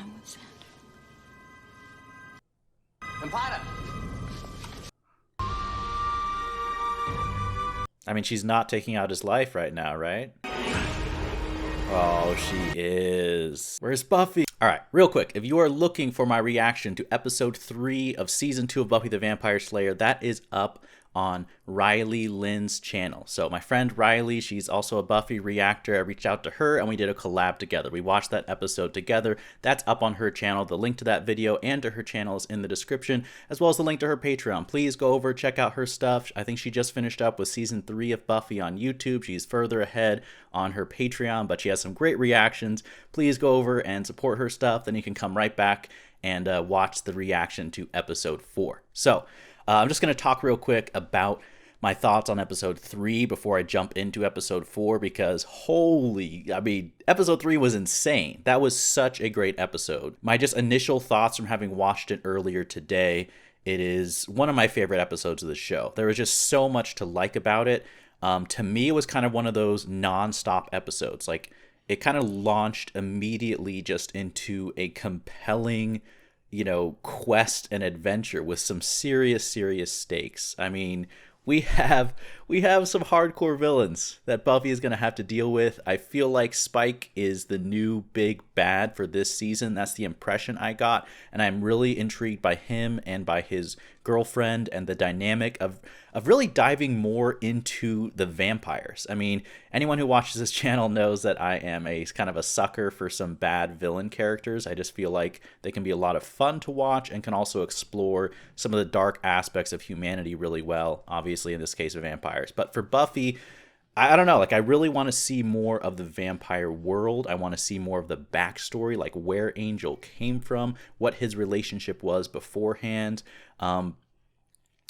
time with Xander. I mean, she's not taking out his life right now, right? Oh, she is. Where's Buffy? All right, real quick. If you are looking for my reaction to episode 3 of season 2 of Buffy the Vampire Slayer, that is up on RYYZN's channel. So my friend Riley, she's also a Buffy reactor. I reached out to her and we did a collab together. We watched that episode together. That's up on her channel. The link to that video and to her channel is in the description, as well as the link to her Patreon. Please go over, check out her stuff. I think she just finished up with season 3 of Buffy on YouTube. She's further ahead on her Patreon, but she has some great reactions. Please go over and support her stuff. Then you can come right back and watch the reaction to episode 4. So I'm just going to talk real quick about my thoughts on episode 3 before I jump into episode 4, because episode 3 was insane. That was such a great episode. My just initial thoughts from having watched it earlier today, it is one of my favorite episodes of the show. There was just so much to like about it. To me, it was kind of one of those non-stop episodes. Like, it kind of launched immediately just into a compelling, quest and adventure with some serious stakes. I mean, we have some hardcore villains that Buffy is going to have to deal with. I feel like Spike is the new big bad for this season. That's the impression I got, and I'm really intrigued by him and by his girlfriend and the dynamic of really diving more into the vampires. I mean, anyone who watches this channel knows that I am a kind of a sucker for some bad villain characters. I just feel like they can be a lot of fun to watch and can also explore some of the dark aspects of humanity really well, obviously in this case of vampires. But for Buffy, I don't know, like, I really want to see more of the vampire world. I want to see more of the backstory, like where Angel came from, what his relationship was beforehand.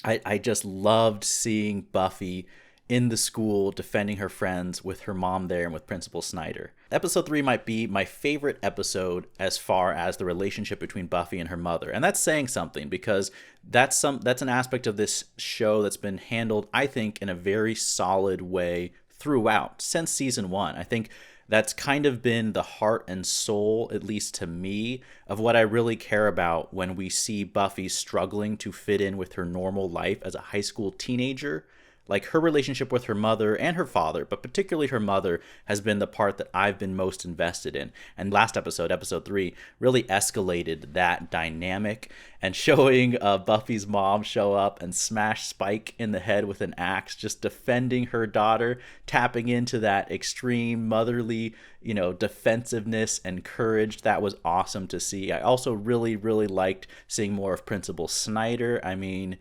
I just loved seeing Buffy in the school defending her friends with her mom there and with Principal Snyder. Episode 3 might be my favorite episode as far as the relationship between Buffy and her mother. And that's saying something, because that's an aspect of this show that's been handled, I think, in a very solid way throughout since season 1. I think that's kind of been the heart and soul, at least to me, of what I really care about when we see Buffy struggling to fit in with her normal life as a high school teenager. Like, her relationship with her mother and her father, but particularly her mother, has been the part that I've been most invested in. And last episode, episode 3, really escalated that dynamic, and showing Buffy's mom show up and smash Spike in the head with an axe, just defending her daughter, tapping into that extreme motherly, defensiveness and courage. That was awesome to see. I also really liked seeing more of Principal Snyder. I mean,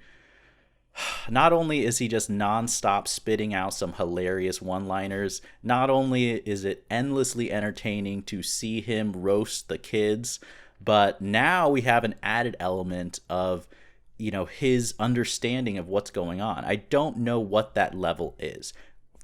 not only is he just nonstop spitting out some hilarious one-liners, not only is it endlessly entertaining to see him roast the kids, but now we have an added element of, his understanding of what's going on. I don't know what that level is.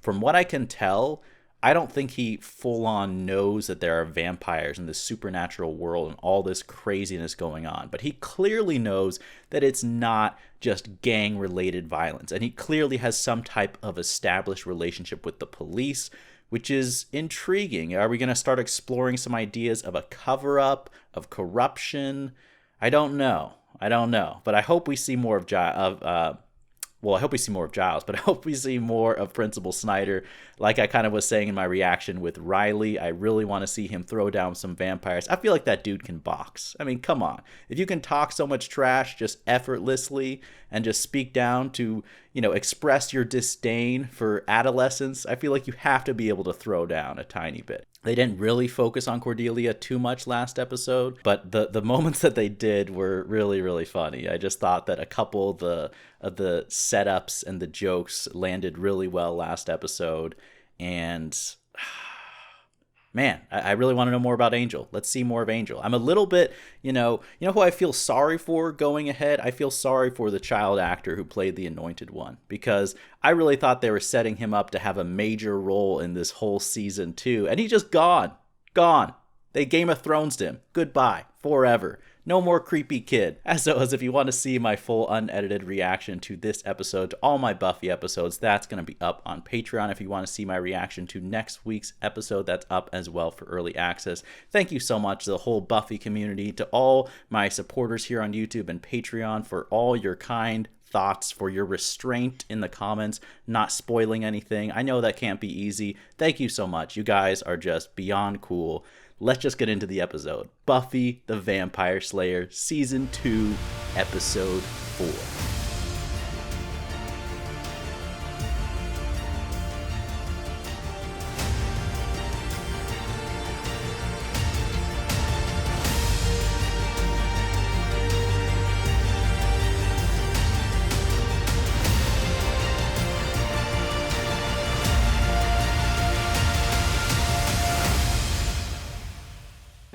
From what I can tell, I don't think he full-on knows that there are vampires in this supernatural world and all this craziness going on. But he clearly knows that it's not just gang-related violence. And he clearly has some type of established relationship with the police, which is intriguing. Are we going to start exploring some ideas of a cover-up, of corruption? I don't know. But I hope we see more of I hope we see more of Giles, but I hope we see more of Principal Snyder. Like I kind of was saying in my reaction with Riley, I really want to see him throw down some vampires. I feel like that dude can box. I mean, come on. If you can talk so much trash just effortlessly and just speak down to, express your disdain for adolescence, I feel like you have to be able to throw down a tiny bit. They didn't really focus on Cordelia too much last episode, but the moments that they did were really funny. I just thought that a couple of the setups and the jokes landed really well last episode, and man, I really want to know more about Angel. Let's see more of Angel. I'm a little bit, who I feel sorry for going ahead? I feel sorry for the child actor who played the Anointed One, because I really thought they were setting him up to have a major role in this whole season 2, and he just gone. They Game of Thrones'd him. Goodbye, forever. No more creepy kid. As well as if you want to see my full unedited reaction to this episode, to all my Buffy episodes, that's going to be up on Patreon. If you want to see my reaction to next week's episode, that's up as well for early access. Thank you so much to the whole Buffy community, to all my supporters here on YouTube and Patreon for all your kind thoughts, for your restraint in the comments, not spoiling anything. I know that can't be easy. Thank you so much. You guys are just beyond cool. Let's just get into the episode. Buffy the Vampire Slayer, Season 2, Episode 4.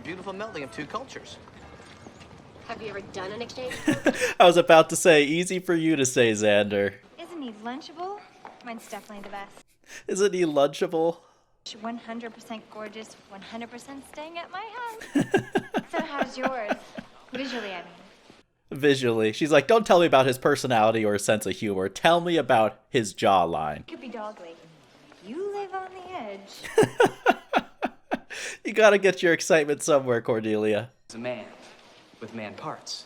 Beautiful melding of two cultures. Have you ever done an exchange? I was about to say, easy for you to say, Xander. Isn't he lunchable? Mine's definitely the best. Isn't he lunchable? 100% gorgeous, 100% staying at my house. So how's yours? Visually, I mean. Visually. She's like, don't tell me about his personality or his sense of humor. Tell me about his jawline. Could be dogly. You live on the edge. You gotta get your excitement somewhere, Cordelia. As a man with man parts.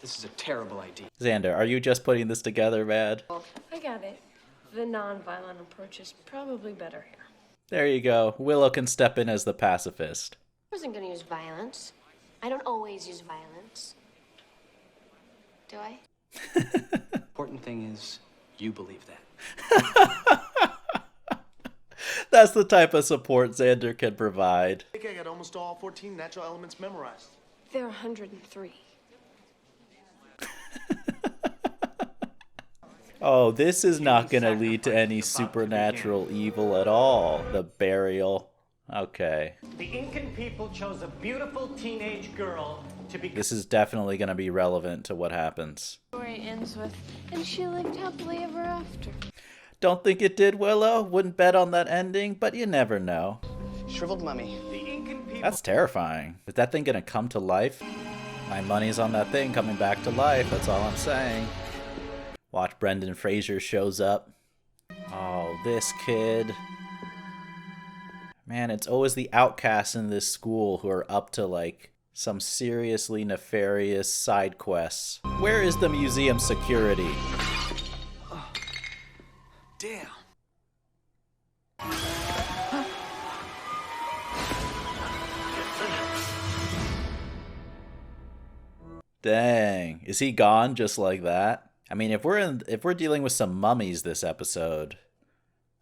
This is a terrible idea. Xander, are you just putting this together, man? I got it. The non-violent approach is probably better here. There you go. Willow can step in as the pacifist. I wasn't going to use violence. I don't always use violence. Do I? Important thing is, you believe that. That's the type of support Xander can provide. I think I got almost all 14 natural elements memorized. There are 103. Oh, this is not going to lead to any supernatural evil at all. The burial. Okay. The Incan people chose a beautiful teenage girl to be. This is definitely going to be relevant to what happens. The story ends with, and she lived happily ever after. Don't think it did, Willow. Wouldn't bet on that ending, but you never know. Shriveled mummy. The Incan people. That's terrifying. Is that thing going to come to life? My money's on that thing coming back to life. That's all I'm saying. Watch Brendan Fraser shows up. Oh, this kid. Man, it's always the outcasts in this school who are up to, like, some seriously nefarious side quests. Where is the museum security? Damn. Dang. Is he gone just like that? I mean, if we're dealing with some mummies this episode,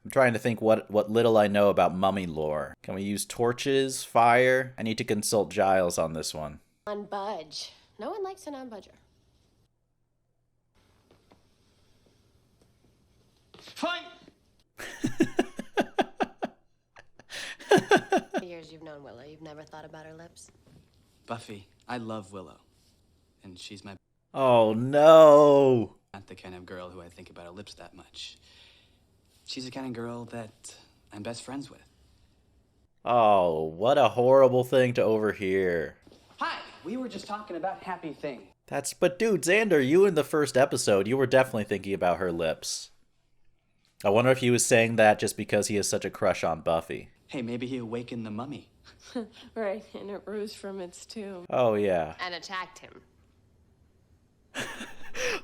I'm trying to think what little I know about mummy lore. Can we use torches, fire? I need to consult Giles on this one. Non-budge. No one likes a non-budger. Fine. The years you've known Willow, you've never thought about her lips? Buffy, I love Willow. And she's my... Oh, no. Not the kind of girl who I think about her lips that much. She's the kind of girl that I'm best friends with. Oh, what a horrible thing to overhear. Hi, we were just talking about happy things. But dude, Xander, you in the first episode, you were definitely thinking about her lips. I wonder if he was saying that just because he has such a crush on Buffy. Hey, maybe he awakened the mummy. Right, and it rose from its tomb. Oh, yeah. And attacked him.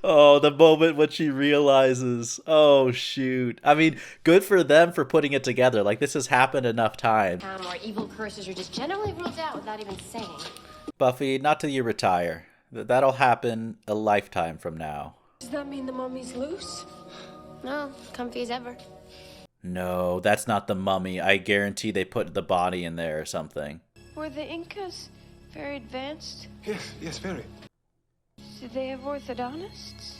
Oh, the moment when she realizes. Oh, shoot. I mean, good for them for putting it together. Like, this has happened enough times. Where evil curses are just generally ruled out without even saying. Buffy, not till you retire. That'll happen a lifetime from now. Does that mean the mummy's loose? No, comfy as ever. No, that's not the mummy. I guarantee they put the body in there or something. Were the Incas very advanced? Yes, very. Did they have orthodontists?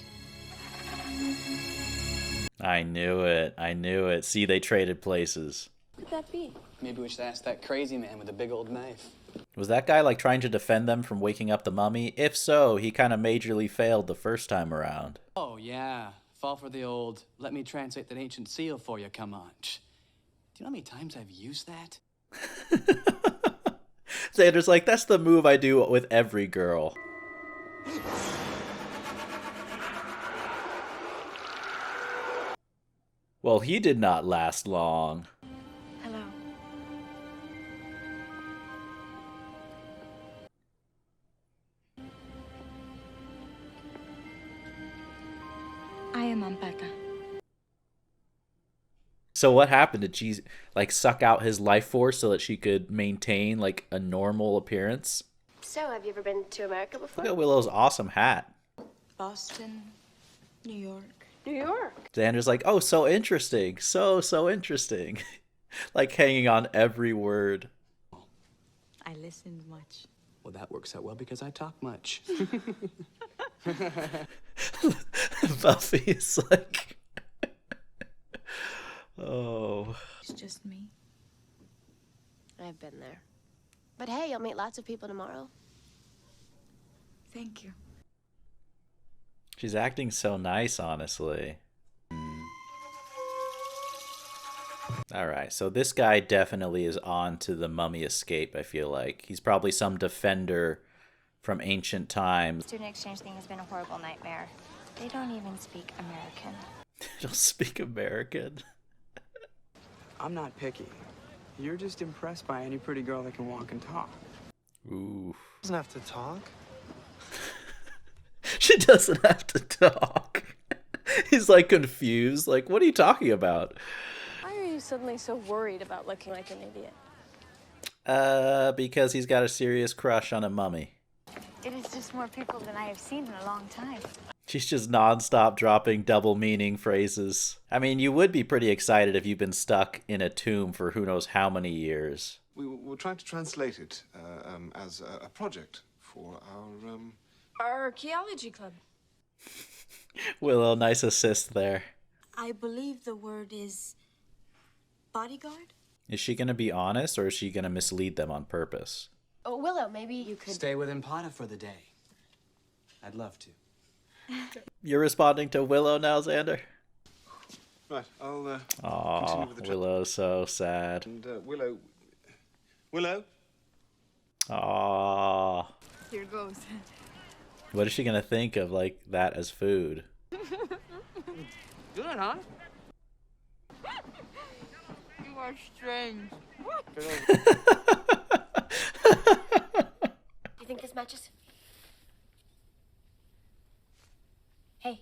I knew it. See, they traded places. What could that be? Maybe we should ask that crazy man with the big old knife. Was that guy, like, trying to defend them from waking up the mummy? If so, he kind of majorly failed the first time around. Oh, yeah. Fall for the old, let me translate that ancient seal for you, come on. Do you know how many times I've used that? Xander's like, that's the move I do with every girl. Well, he did not last long. Hello. I am Ampata. So what happened? Did she like suck out his life force so that she could maintain like a normal appearance? So, have you ever been to America before? Look at Willow's awesome hat. Boston, New York. New York. Xander's like, oh, so interesting. So interesting. Like hanging on every word. I listened much. Well, that works out well because I talk much. Buffy is like, oh. It's just me. I've been there. But hey, you'll meet lots of people tomorrow. Thank you. She's acting so nice, honestly. Alright, so this guy definitely is on to the mummy escape, I feel like. He's probably some defender from ancient times. Student exchange thing has been a horrible nightmare. They don't even speak American. They don't speak American. I'm not picky. You're just impressed by any pretty girl that can walk and talk. Ooh. Doesn't have to talk. She doesn't have to talk. He's like confused. Like, what are you talking about? Why are you suddenly so worried about looking like an idiot? Because he's got a serious crush on a mummy. It is just more people than I have seen in a long time. She's just nonstop dropping double meaning phrases. I mean, you would be pretty excited if you've been stuck in a tomb for who knows how many years. We're trying to translate it as a project for Our archaeology club. Willow, nice assist there. I believe the word is bodyguard? Is she going to be honest or is she going to mislead them on purpose? Oh, Willow, maybe you could... Stay with Impata for the day. I'd love to. You're responding to Willow now, Xander? Right, I'll continue Aw, with the Willow's so sad. And Willow? Aw. Here goes. What is she going to think of, like, that as food? Good, huh? You are strange. You think this matches? Hey.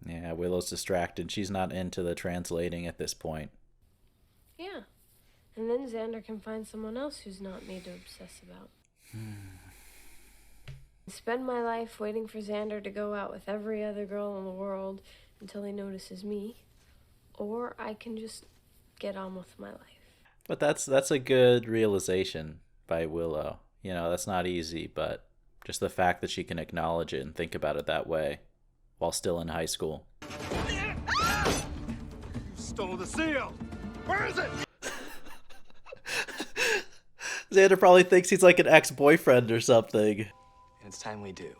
Yeah, Willow's distracted. She's not into the translating at this point. Yeah. And then Xander can find someone else who's not me to obsess about. Spend my life waiting for Xander to go out with every other girl in the world until he notices me. Or I can just get on with my life. But that's a good realization by Willow. You know, that's not easy, but just the fact that she can acknowledge it and think about it that way while still in high school. You stole the seal! Where is it? Xander probably thinks he's like an ex-boyfriend or something. And it's time we do.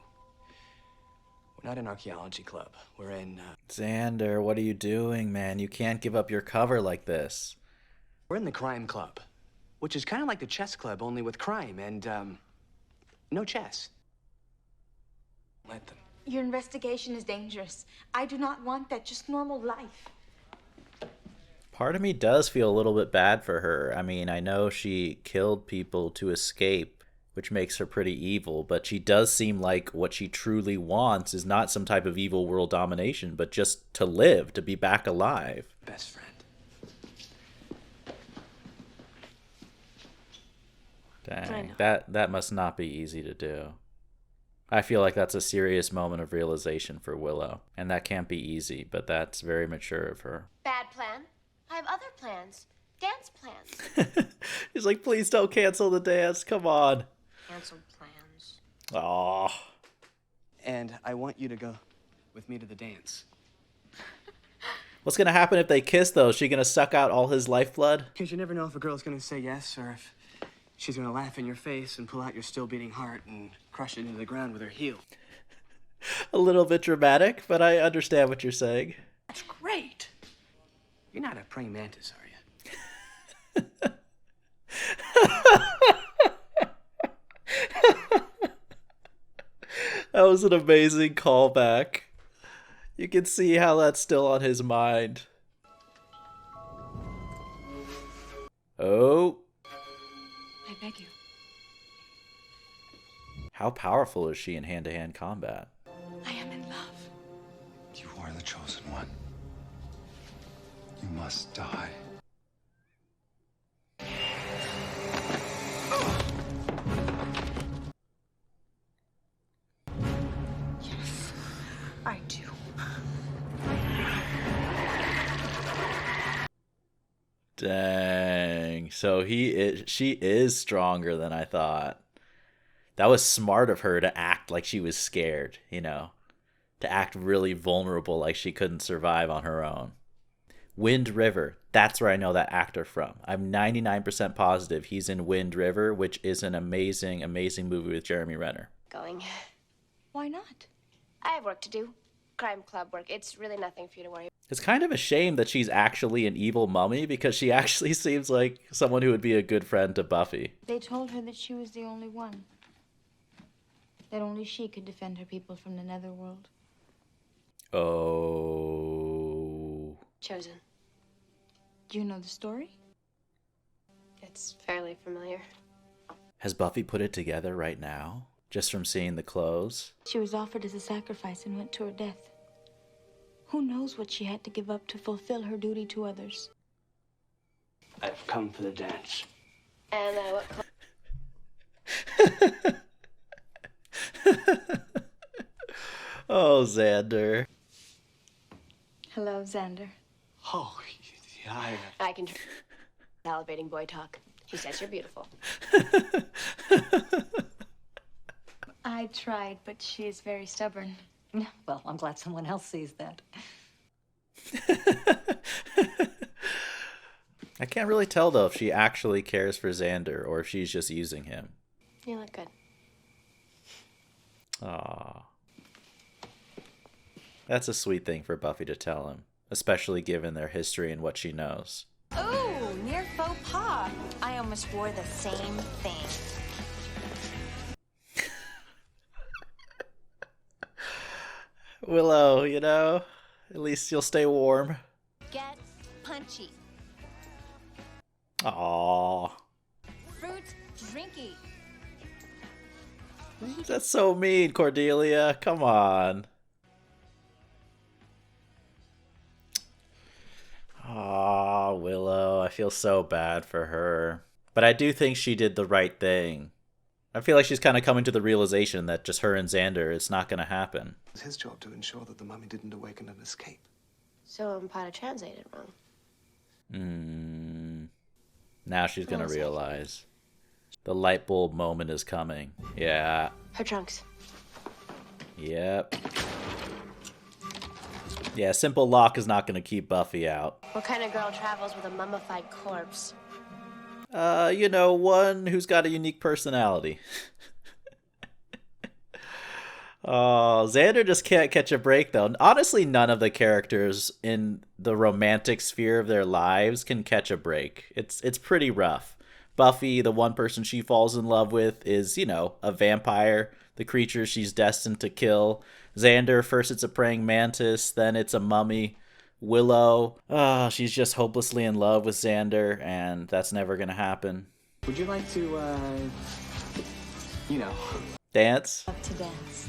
We're not in archaeology club. We're in, Xander, what are you doing, man? You can't give up your cover like this. we're in the crime club. Which is kind of like the chess club, only with crime and, no chess. Let them. Your investigation is dangerous. I do not want that, just normal life. Part of me does feel a little bit bad for her. I mean, I know she killed people to escape, which makes her pretty evil, but she does seem like what she truly wants is not some type of evil world domination, but just to live, to be back alive. Best friend. Dang, that must not be easy to do. I feel like that's a serious moment of realization for Willow, and that can't be easy, but that's very mature of her. Bad plan. I have other plans. Dance plans. He's like, please don't cancel the dance, come on. Canceled plans. Aww. And I want you to go with me to the dance. What's gonna happen if they kiss, though? Is she gonna suck out all his lifeblood? Because you never know if a girl's gonna say yes or if she's gonna laugh in your face and pull out your still beating heart and crush it into the ground with her heel. A little bit dramatic, but I understand what you're saying. That's great. You're not a praying mantis, are you? That was an amazing callback. You can see how that's still on his mind. Oh. I beg you. How powerful is she in hand-to-hand combat? I am in love. You are the chosen one. You must die. Yes, I do. Dang. So she is stronger than I thought. That was smart of her to act like she was scared, you know? To act really vulnerable like she couldn't survive on her own. Wind River. That's where I know that actor from. I'm 99% positive he's in Wind River, which is an amazing, amazing movie with Jeremy Renner. Going. Why not? I have work to do. Crime club work. It's really nothing for you to worry about. It's kind of a shame that she's actually an evil mummy because she actually seems like someone who would be a good friend to Buffy. They told her that she was the only one. That only she could defend her people from the netherworld. Oh. Chosen. Do you know the story? It's fairly familiar. Has Buffy put it together right now? Just from seeing the clothes? She was offered as a sacrifice and went to her death. Who knows what she had to give up to fulfill her duty to others? I've come for the dance. And what Oh, Xander. Hello, Xander. Oh, yeah. I can salivating boy talk. He says you're beautiful. I tried, but she is very stubborn. Well, I'm glad someone else sees that. I can't really tell, though, if she actually cares for Xander or if she's just using him. You look good. Aww. That's a sweet thing for Buffy to tell him, especially given their history and what she knows. Ooh, near faux pas. I almost wore the same thing. Willow, you know, at least you'll stay warm. Get punchy. Aww. Fruit drinky. That's so mean, Cordelia. Come on. Aw, Willow. I feel so bad for her. But I do think she did the right thing. I feel like she's kind of coming to the realization that just her and Xander, it's not going to happen. It's his job to ensure that the mummy didn't awaken and escape. So Mpata translated wrong. Now she's going to realize. The light bulb moment is coming. Yeah. Her trunks. Yep. Yeah, simple lock is not going to keep Buffy out. What kind of girl travels with a mummified corpse? You know, one who's got a unique personality. Oh, Xander just can't catch a break, though. Honestly, none of the characters in the romantic sphere of their lives can catch a break. It's pretty rough. Buffy, the one person she falls in love with, is, you know, a vampire, the creature she's destined to kill. Xander, first it's a praying mantis, then it's a mummy. Willow, she's just hopelessly in love with Xander, and that's never gonna happen. Would you like to, Dance? Up to dance.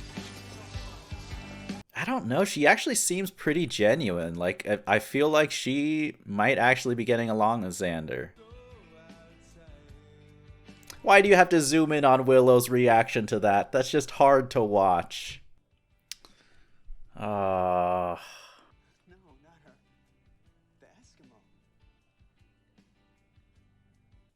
I don't know. She actually seems pretty genuine. Like, I feel like she might actually be getting along with Xander. Why do you have to zoom in on Willow's reaction to that? That's just hard to watch. No, not her. The Eskimo.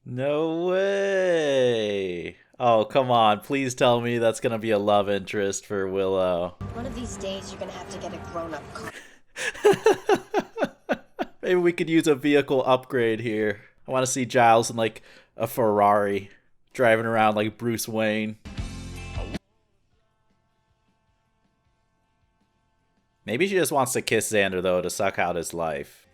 No way. Oh, come on. Please tell me that's going to be a love interest for Willow. One of these days, you're gonna have to get a grown-up car. Maybe we could use a vehicle upgrade here. I want to see Giles in, like, a Ferrari, driving around like Bruce Wayne. Maybe she just wants to kiss Xander, though, to suck out his life.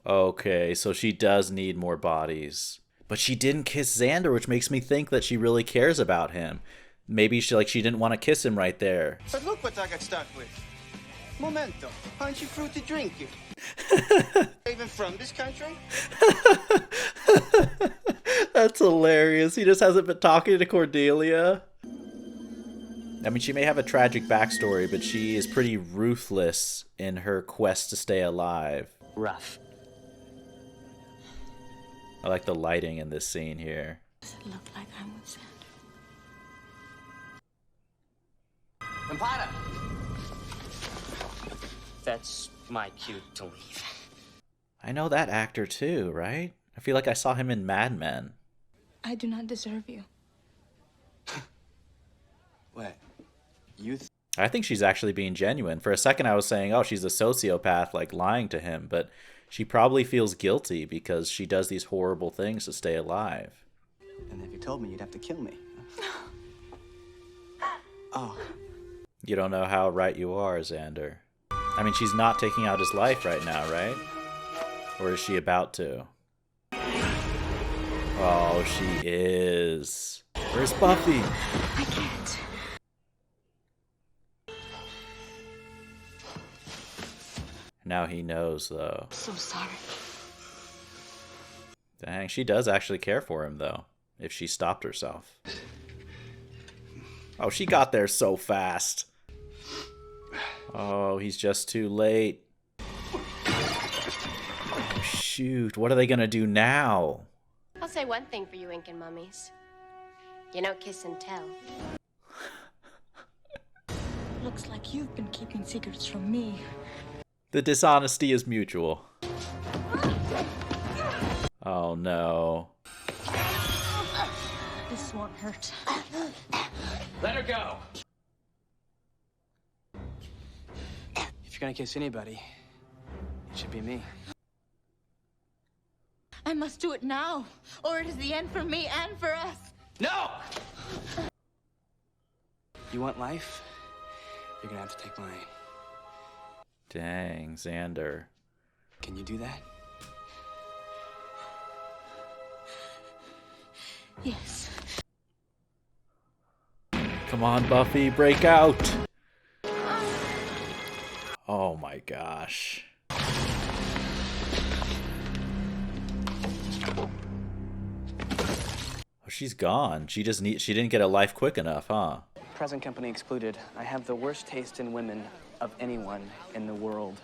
Okay, so she does need more bodies. But she didn't kiss Xander, which makes me think that she really cares about him. Maybe she didn't want to kiss him right there. But look what I got stuck with. Momento. Punchy fruity drink. Even from this country? That's hilarious. He just hasn't been talking to Cordelia. I mean, she may have a tragic backstory, but she is pretty ruthless in her quest to stay alive. Rough. I like the lighting in this scene here. Does it look like I'm with Xander? Empata! That's my cue to leave. I know that actor too, right? I feel like I saw him in Mad Men. I do not deserve you. What? You I think she's actually being genuine. For a second I was saying, oh, she's a sociopath, like lying to him, but she probably feels guilty because she does these horrible things to stay alive. And if you told me, you'd have to kill me. Oh. You don't know how right you are, Xander. I mean, she's not taking out his life right now, right? Or is she about to? Oh, she is. Where's Buffy? I can't. Now he knows, though. So sorry. Dang, she does actually care for him, though, if she stopped herself. Oh, she got there so fast. Oh, he's just too late. Oh, shoot, what are they gonna do now? I'll say one thing for you Incan mummies. You don't kiss and tell. Looks like you've been keeping secrets from me. The dishonesty is mutual. Oh no. This won't hurt. Let her go! If you're gonna kiss anybody, it should be me. I must do it now, or it is the end for me and for us. No! You want life? You're gonna have to take mine. Dang, Xander. Can you do that? Yes. Come on, Buffy, break out! Oh my gosh. Oh, she's gone. She didn't get a life quick enough, huh? Present company excluded. I have the worst taste in women of anyone in the world.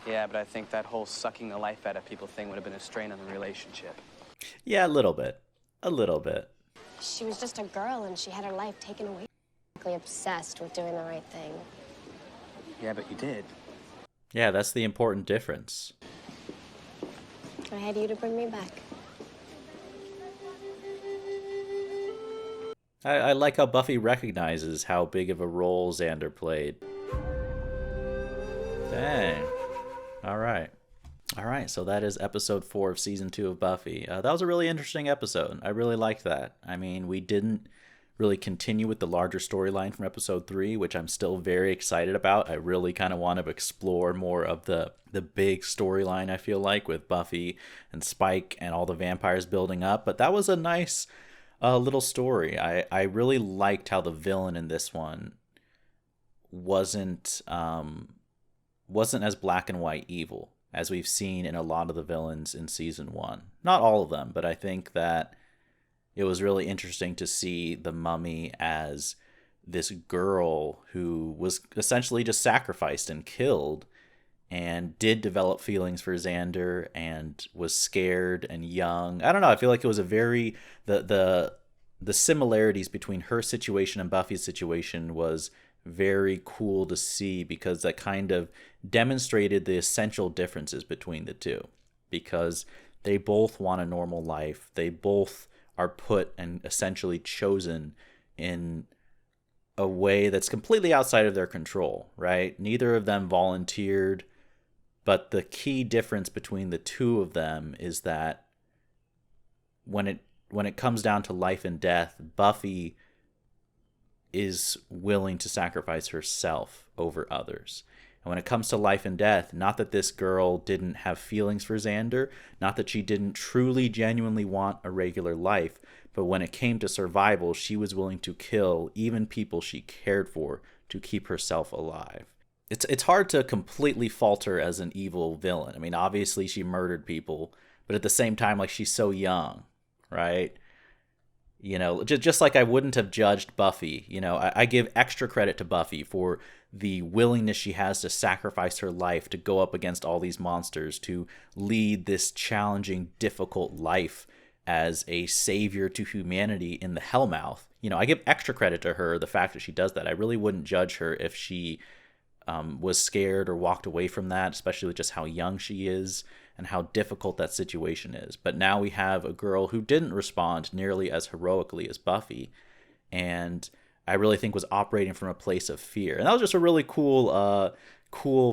Yeah, but I think that whole sucking the life out of people thing would have been a strain on the relationship. Yeah, a little bit. A little bit. She was just a girl and she had her life taken away. Obsessed with doing the right thing. Yeah, but you did. Yeah, that's the important difference. I had you to bring me back. I like how Buffy recognizes how big of a role Xander played. Dang. Alright, so that is episode 4 of season 2 of Buffy. That was a really interesting episode. I really liked that. I mean, we didn't really continue with the larger storyline from episode 3, which I'm still very excited about. I really kind of want to explore more of the big storyline, I feel like, with Buffy and Spike and all the vampires building up. But that was a nice little story. I really liked how the villain in this one wasn't as black and white evil as we've seen in a lot of the villains in season 1. Not all of them, but I think that it was really interesting to see the mummy as this girl who was essentially just sacrificed and killed and did develop feelings for Xander and was scared and young. I don't know, I feel like it was a very the similarities between her situation and Buffy's situation was very cool to see, because that kind of demonstrated the essential differences between the two, because they both want a normal life. They both are put and essentially chosen in a way that's completely outside of their control, right? Neither of them volunteered, but the key difference between the two of them is that when it comes down to life and death, Buffy is willing to sacrifice herself over others. And when it comes to life and death, not that this girl didn't have feelings for Xander, not that she didn't truly, genuinely want a regular life, but when it came to survival, she was willing to kill even people she cared for to keep herself alive. It's hard to completely fault her as an evil villain. I mean, obviously she murdered people, but at the same time, like, she's so young, right? You know, just like I wouldn't have judged Buffy. You know, I give extra credit to Buffy for the willingness she has to sacrifice her life to go up against all these monsters, to lead this challenging, difficult life as a savior to humanity in the Hellmouth. You know, I give extra credit to her, the fact that she does that. I really wouldn't judge her if she was scared or walked away from that, especially with just how young she is and how difficult that situation is. But now we have a girl who didn't respond nearly as heroically as Buffy, and I really think was operating from a place of fear. And that was just a really cool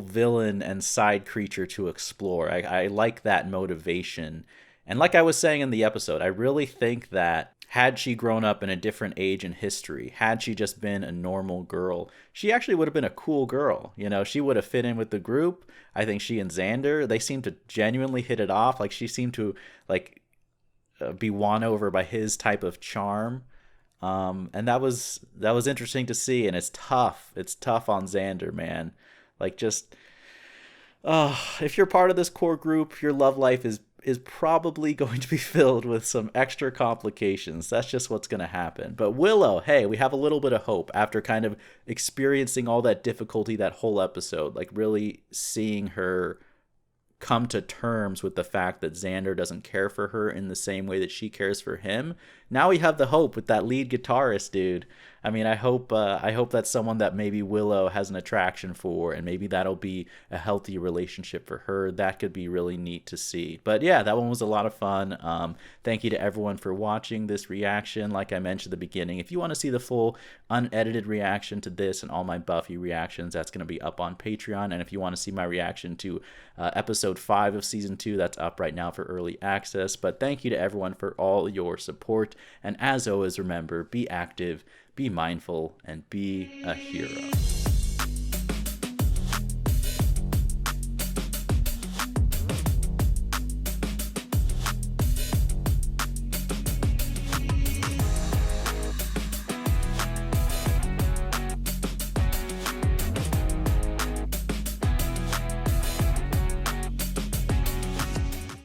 villain and side creature to explore. I like that motivation. And like I was saying in the episode, I really think that had she grown up in a different age in history, had she just been a normal girl, she actually would have been a cool girl. You know, she would have fit in with the group. I think she and Xander, they seemed to genuinely hit it off. Like, she seemed to be won over by his type of charm. And that was interesting to see. And it's tough. It's tough on Xander, man. Like, just, if you're part of this core group, your love life is probably going to be filled with some extra complications. That's just what's going to happen. But Willow, hey, we have a little bit of hope after kind of experiencing all that difficulty that whole episode, like really seeing her come to terms with the fact that Xander doesn't care for her in the same way that she cares for him. Now we have the hope with that lead guitarist, dude. I mean, I hope that's someone that maybe Willow has an attraction for, and maybe that'll be a healthy relationship for her. That could be really neat to see. But yeah, that one was a lot of fun. Thank you to everyone for watching this reaction. Like I mentioned at the beginning, if you want to see the full unedited reaction to this and all my Buffy reactions, that's going to be up on Patreon. And if you want to see my reaction to episode 5 of season 2, that's up right now for early access. But thank you to everyone for all your support. And as always, remember, be active, be mindful, and be a hero.